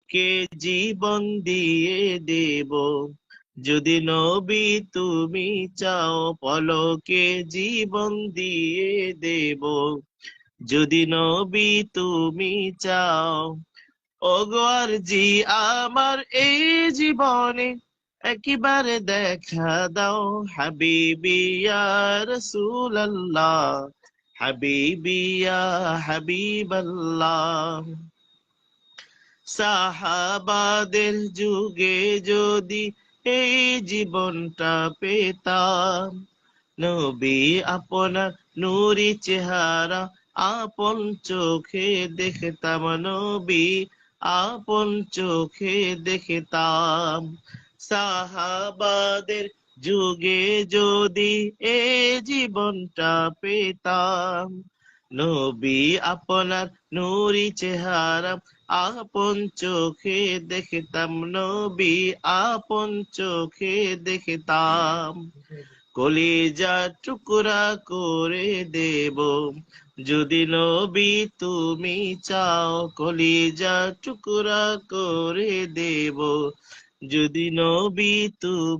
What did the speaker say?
কে জীবন দিয়ে দেব, যদি নবী তুমি চাও, পলকে জীবন দিয়ে দেব, যদি নবী তুমি চাও। ওগো আরজি আমার এই জীবনে, একেবারে দেখা দাও, হাবিবি ইয়া রাসূলুল্লাহ, হাবিবি ইয়া হাবিবাল্লাহ। সাহাবাদের যুগে যদি এই জীবনটা পেতাম, নবী আপনার নূরি চেহারা আপন চোখে দেখতাম, নবী আপন চোখে দেখতাম। সাহাবাদের যুগে যদি এ জীবনটা পেতাম, নবী আপনার নূরি চেহারা আপন চোখে দেখতাম, নবী আপন চোখে দেখতাম। কলিজা টুকরা করে দেব, যদি নবী তুমি চাও, কলিজা টুকরা করে দেব, যদি নবী তুমি